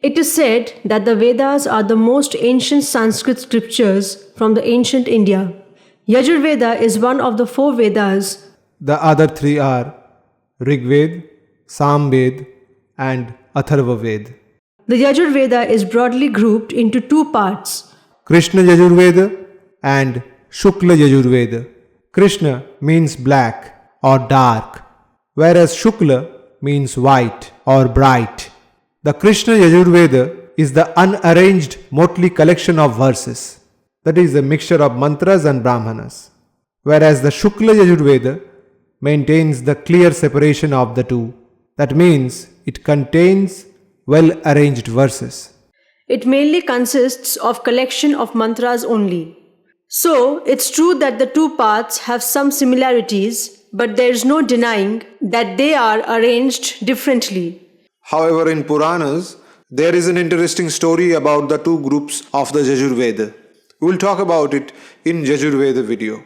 It is said that the Vedas are the most ancient Sanskrit scriptures from the ancient India. Yajurveda is one of the 4 Vedas. The other 3 are Rigved, Samved and Atharvaved. The Yajurveda is broadly grouped into 2 parts. Krishna Yajurveda and Shukla Yajurveda. Krishna means black or dark, whereas Shukla means white or bright. The Krishna Yajurveda is the unarranged motley collection of verses, that is a mixture of mantras and brahmanas, whereas the Shukla Yajurveda maintains the clear separation of the two. That means it contains well-arranged verses. It mainly consists of collection of mantras only. So, it's true that the 2 parts have some similarities, but there is no denying that they are arranged differently. However, in Puranas, there is an interesting story about the 2 groups of the Yajurveda. We will talk about it in Yajurveda video.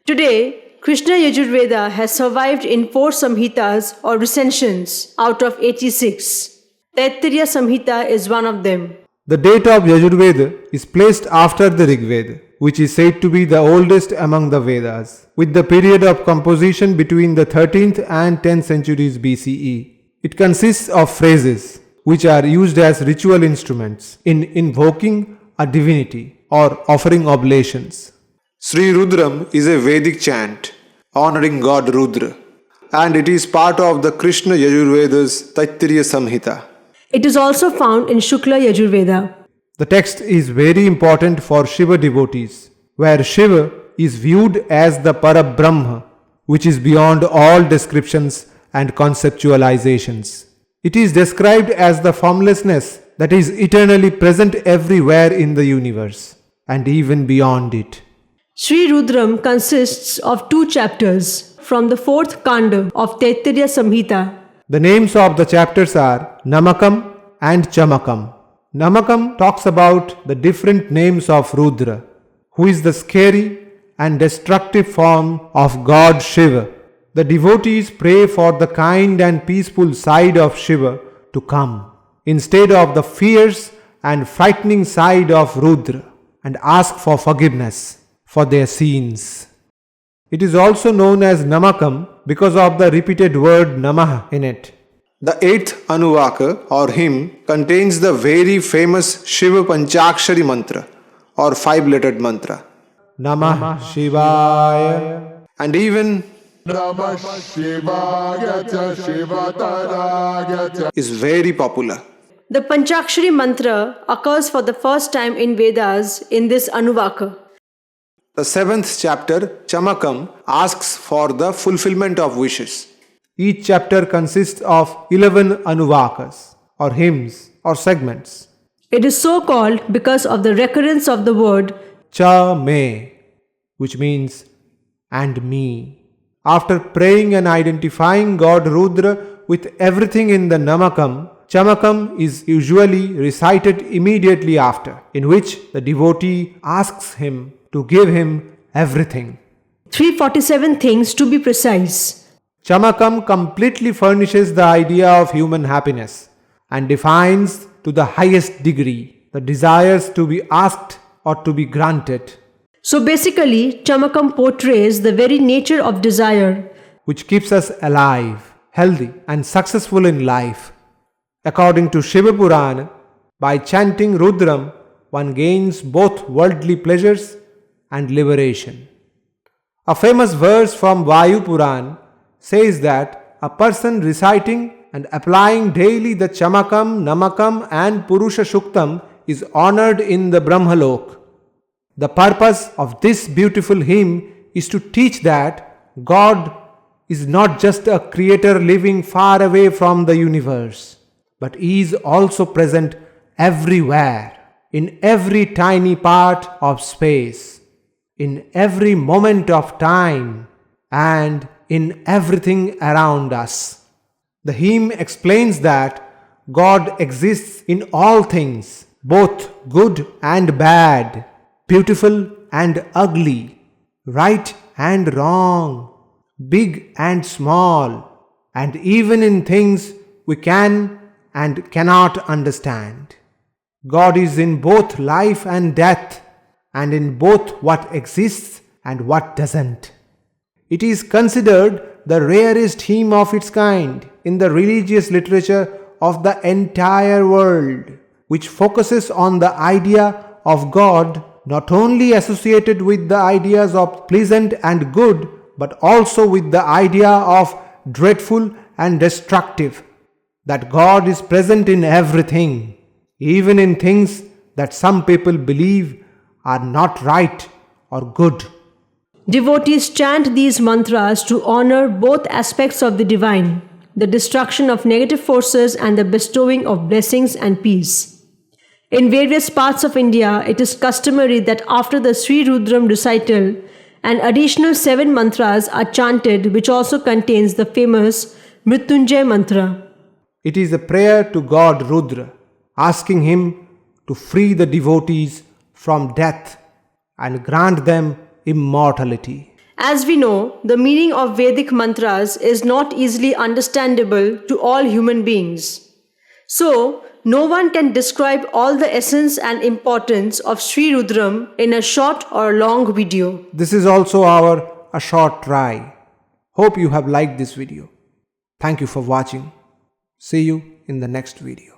Today, Krishna Yajurveda has survived in 4 Samhitas or recensions out of 86. Taittiriya Samhita is one of them. The date of Yajurveda is placed after the Rigveda, which is said to be the oldest among the Vedas, with the period of composition between the 13th and 10th centuries BCE. It consists of phrases which are used as ritual instruments in invoking a divinity or offering oblations. Sri Rudram is a Vedic chant honoring God Rudra, and it is part of the Krishna Yajurveda's Taittiriya Samhita. It is also found in Shukla Yajurveda. The text is very important for Shiva devotees, where Shiva is viewed as the Parabrahma, which is beyond all descriptions and conceptualizations. It is described as the formlessness that is eternally present everywhere in the universe and even beyond it. Shri Rudram consists of 2 chapters from the 4th kāṇda of Taittiriya Samhita. The names of the chapters are Namakam and Chamakam. Namakam talks about the different names of Rudra, who is the scary and destructive form of God Shiva. The devotees pray for the kind and peaceful side of Shiva to come, instead of the fierce and frightening side of Rudra, and ask for forgiveness for their sins. It is also known as Namakam because of the repeated word Namah in it. The 8th anuvāka or hymn contains the very famous Shiva Panchakshari mantra or 5-lettered mantra. Namah Shivaya. And even Namah Shivaya is very popular. The Panchakshari mantra occurs for the first time in Vedas in this anuvāka. The 7th chapter, Chamakam, asks for the fulfillment of wishes. Each chapter consists of 11 anuvākas or hymns or segments. It is so called because of the recurrence of the word Cha me, which means and me. After praying and identifying God Rudra with everything in the Namakam, Chamakam is usually recited immediately after, in which the devotee asks him to give him everything. 347 things to be precise. Chamakam completely furnishes the idea of human happiness and defines to the highest degree the desires to be asked or to be granted. So basically, Chamakam portrays the very nature of desire, which keeps us alive, healthy and successful in life. According to Shiva Purana, by chanting Rudram, one gains both worldly pleasures and liberation. A famous verse from Vayu Puran says that a person reciting and applying daily the Chamakam, Namakam and Purusha Shuktam is honored in the Brahmalok. The purpose of this beautiful hymn is to teach that God is not just a creator living far away from the universe, but He is also present everywhere, in every tiny part of space, in every moment of time, and in everything around us. The hymn explains that God exists in all things, both good and bad, beautiful and ugly, right and wrong, big and small, and even in things we can and cannot understand. God is in both life and death, and in both what exists and what doesn't. It is considered the rarest hymn of its kind in the religious literature of the entire world, which focuses on the idea of God not only associated with the ideas of pleasant and good, but also with the idea of dreadful and destructive, that God is present in everything, even in things that some people believe are not right or good. Devotees chant these mantras to honor both aspects of the divine, the destruction of negative forces and the bestowing of blessings and peace. In various parts of India, it is customary that after the Sri Rudram recital, an additional 7 mantras are chanted, which also contains the famous Mrityunjay mantra. It is a prayer to God Rudra, asking him to free the devotees from death and grant them immortality. As we know, the meaning of Vedic mantras is not easily understandable to all human beings. So, no one can describe all the essence and importance of Sri Rudram in a short or long video. This is also a short try. Hope you have liked this video. Thank you for watching. See you in the next video.